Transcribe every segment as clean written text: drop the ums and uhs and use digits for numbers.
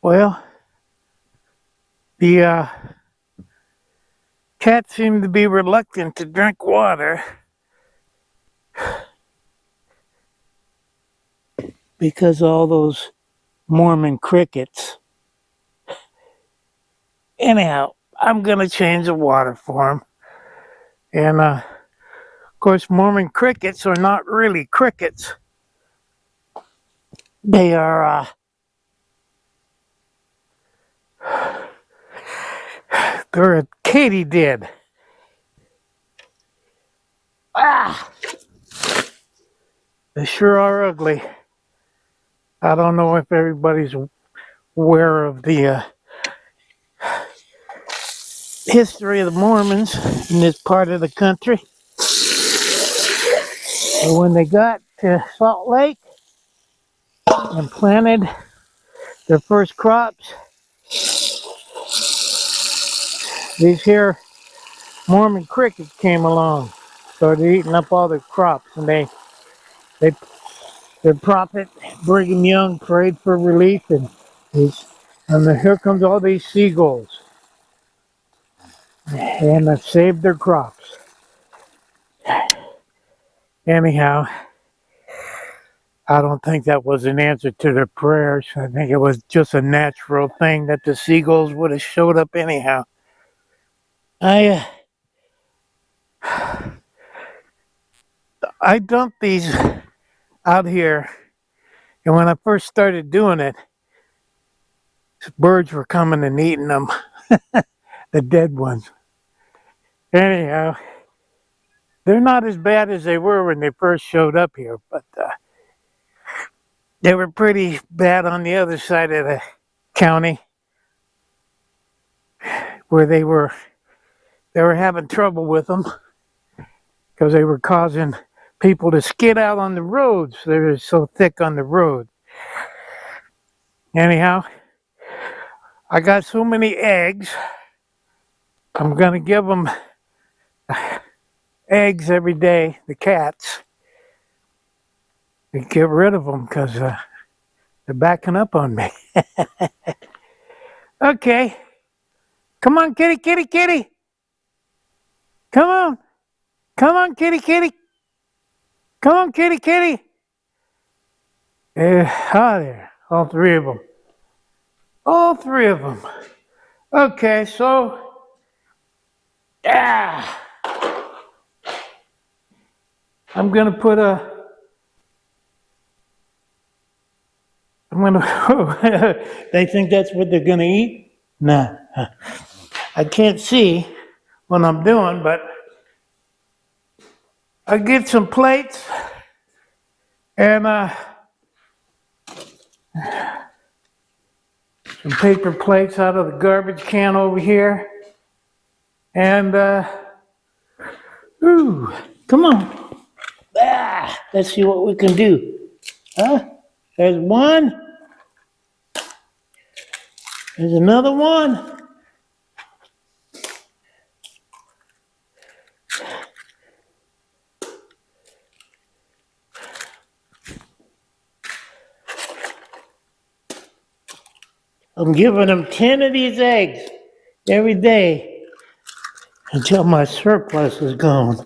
Well, the cats seem to be reluctant to drink water because all those Mormon crickets. Anyhow, I'm gonna change the water for them. And of course, Mormon crickets are not really crickets. They are they're a katydid. Ah, they sure are ugly. I don't know if everybody's aware of the history of the Mormons in this part of the country. But when they got to Salt Lake and planted their first crops, these here Mormon crickets came along, started eating up all their crops, and their prophet Brigham Young prayed for relief, and here comes all these seagulls, and have saved their crops. Anyhow, I don't think that was an answer to their prayers. I think it was just a natural thing that the seagulls would have showed up anyhow. I dumped these out here, and when I first started doing it, birds were coming and eating them, the dead ones. Anyhow, they're not as bad as they were when they first showed up here, but they were pretty bad on the other side of the county, where they were having trouble with them because they were causing people to skid out on the roads. They were so thick on the road. Anyhow, I got so many eggs. I'm gonna give them eggs every day, the cats, and get rid of them because they're backing up on me. Okay, come on, kitty, kitty, kitty. Come on, kitty, kitty. Come on, kitty, kitty. There, all three of them. All three of them. Okay, so, I'm gonna put they think that's what they're gonna eat? Nah, I can't see what I'm doing, but I get some plates and some paper plates out of the garbage can over here. And, come on. Let's see what we can do. There's one. There's another one. I'm giving them 10 of these eggs every day until my surplus is gone.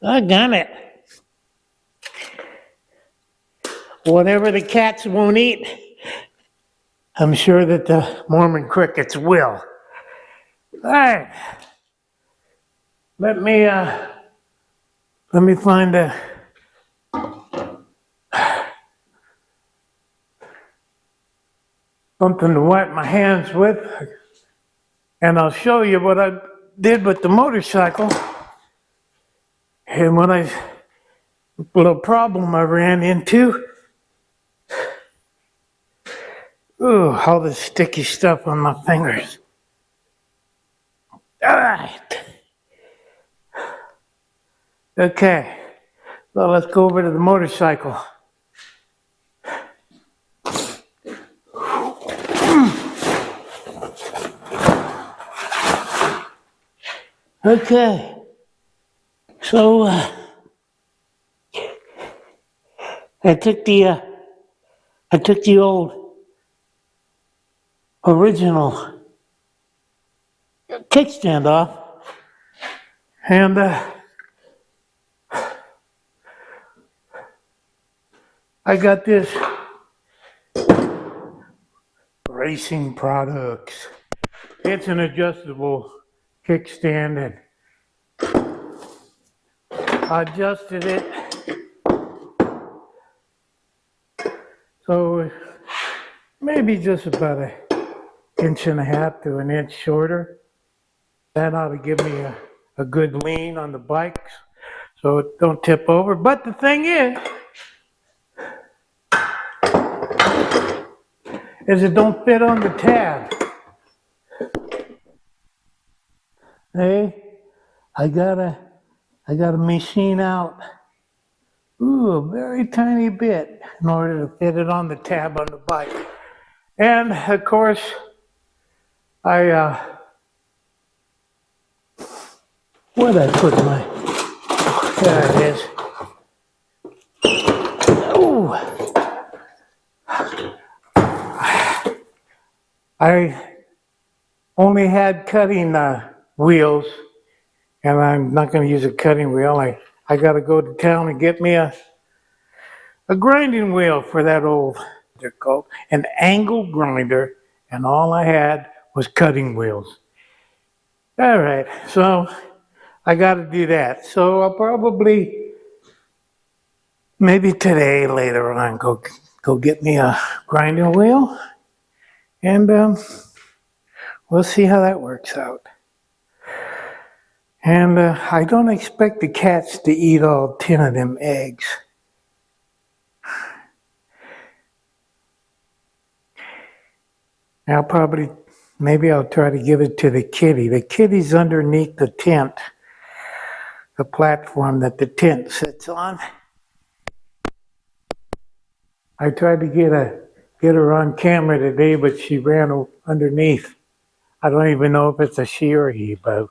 I got it. Whatever the cats won't eat, I'm sure that the Mormon crickets will. All right. Let me find something to wipe my hands with, and I'll show you what I did with the motorcycle and what little problem I ran into. Ooh, all this sticky stuff on my fingers. All right. Okay, so let's go over to the motorcycle. Okay, so I took the old original kickstand off, and I got this Racing Products. It's an adjustable kickstand, and I adjusted it so maybe just about an inch and a half to an inch shorter. That ought to give me a good lean on the bikes so it don't tip over. But the thing is it don't fit on the tab. Hey, I gotta machine out a very tiny bit in order to fit it on the tab on the bike. And of course, where'd I put my, there it is. Ooh. I only had cutting wheels, and I'm not going to use a cutting wheel. I got to go to town and get me a grinding wheel for that old, they're called an angle grinder, and all I had was cutting wheels. All right, so I got to do that. So I'll probably, maybe today, later on, go get me a grinding wheel, and we'll see how that works out. And I don't expect the cats to eat all 10 of them eggs. Maybe I'll try to give it to the kitty. The kitty's underneath the tent, the platform that the tent sits on. I tried to get her on camera today, but she ran underneath. I don't even know if it's a she or he, but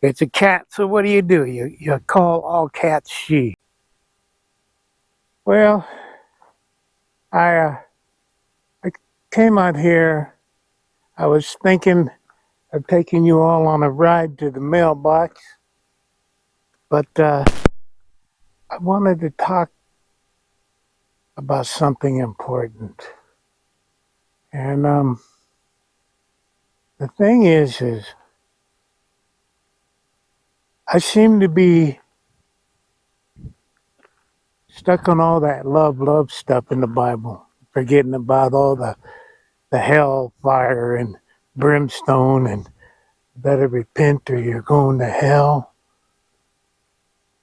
it's a cat. So what do? You call all cats she. Well, I came out here. I was thinking of taking you all on a ride to the mailbox, but I wanted to talk about something important. And the thing is I seem to be stuck on all that love stuff in the Bible, forgetting about all the hellfire and brimstone and better repent or you're going to hell.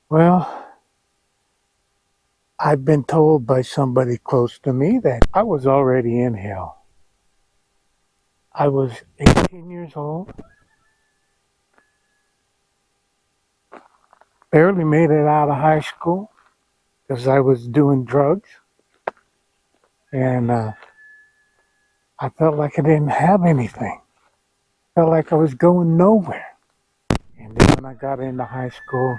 Well, I've been told by somebody close to me that I was already in hell. I was 18 years old, barely made it out of high school because I was doing drugs, and I felt like I didn't have anything. Felt like I was going nowhere. And then when I got into high school,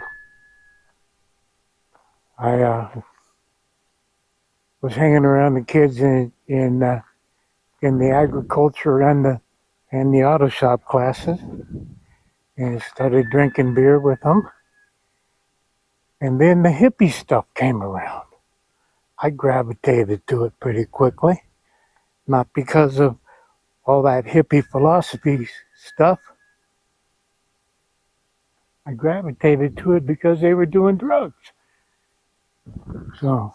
I was hanging around the kids in the agriculture and the auto shop classes, and started drinking beer with them. And then the hippie stuff came around. I gravitated to it pretty quickly, not because of all that hippie philosophy stuff. I gravitated to it because they were doing drugs. So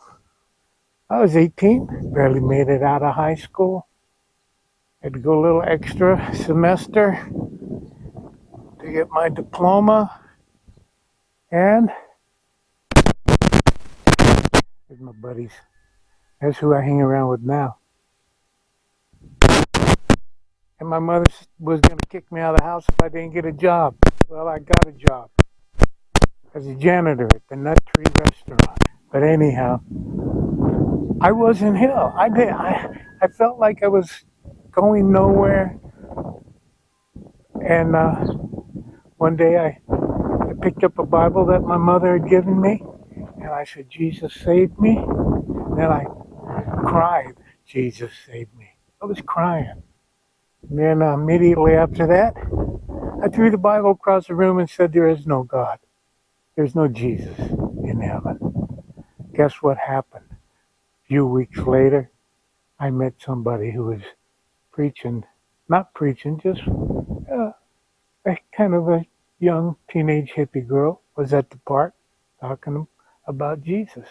I was 18, barely made it out of high school. Had to go a little extra semester to get my diploma. And there's my buddies. That's who I hang around with now. And my mother was going to kick me out of the house if I didn't get a job. Well, I got a job as a janitor at the Nut Tree restaurant. But anyhow, I was in hell. I felt like I was going nowhere. And one day picked up a Bible that my mother had given me, and I said, Jesus saved me. And then I cried, Jesus saved me. I was crying. And then immediately after that, I threw the Bible across the room and said, there is no God. There's no Jesus in heaven. Guess what happened? A few weeks later, I met somebody who was preaching, not preaching, just a kind of a young teenage hippie girl was at the park talking about Jesus.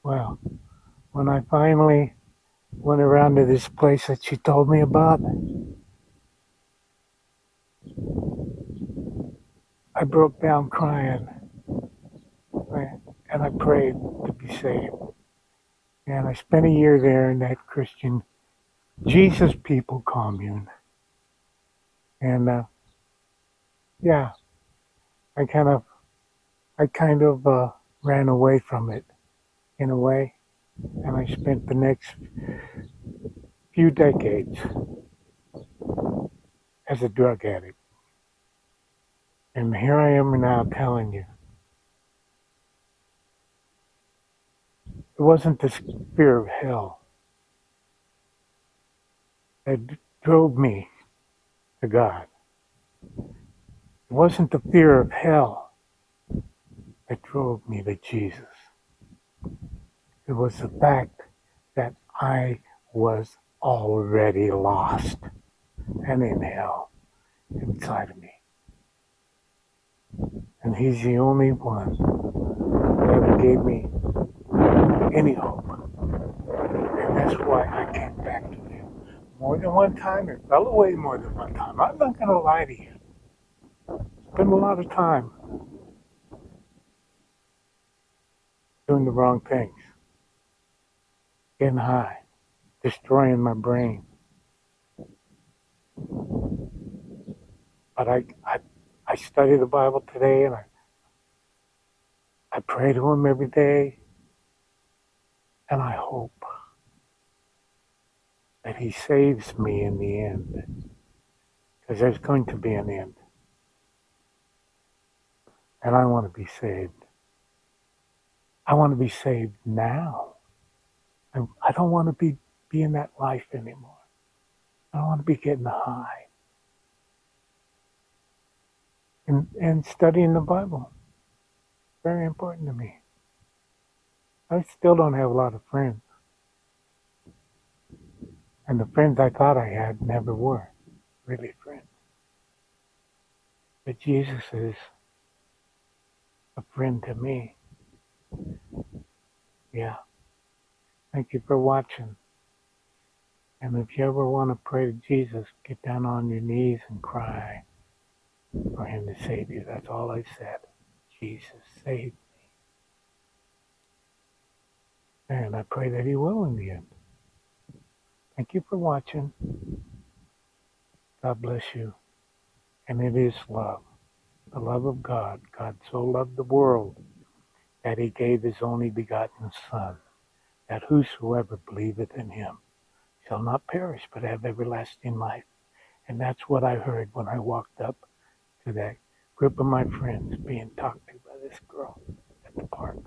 Well, when I finally went around to this place that she told me about, I broke down crying and I prayed to be saved. And I spent a year there in that Christian Jesus People commune. And yeah, I kind of ran away from it in a way. And I spent the next few decades as a drug addict. And here I am now telling you, it wasn't the fear of hell that drove me to God. It wasn't the fear of hell that drove me to Jesus. It was the fact that I was already lost and in hell inside of me. And he's the only one who ever gave me any hope. And that's why I came back to him more than one time and fell away more than one time. I'm not going to lie to you. Spent a lot of time doing the wrong things, getting high, destroying my brain. But I study the Bible today, and I pray to him every day, and I hope that he saves me in the end, because there's going to be an end. And I want to be saved. I want to be saved now. I don't want to be in that life anymore. I don't want to be getting high. And studying the Bible. Very important to me. I still don't have a lot of friends. And the friends I thought I had never were really friends. But Jesus is a friend to me. Yeah. Thank you for watching. And if you ever want to pray to Jesus, get down on your knees and cry for him to save you. That's all I said. Jesus, save me. And I pray that he will in the end. Thank you for watching. God bless you. And it is love. The love of God. God so loved the world that he gave his only begotten Son, that whosoever believeth in him shall not perish but have everlasting life. And that's what I heard when I walked up to that group of my friends being talked to by this girl at the park.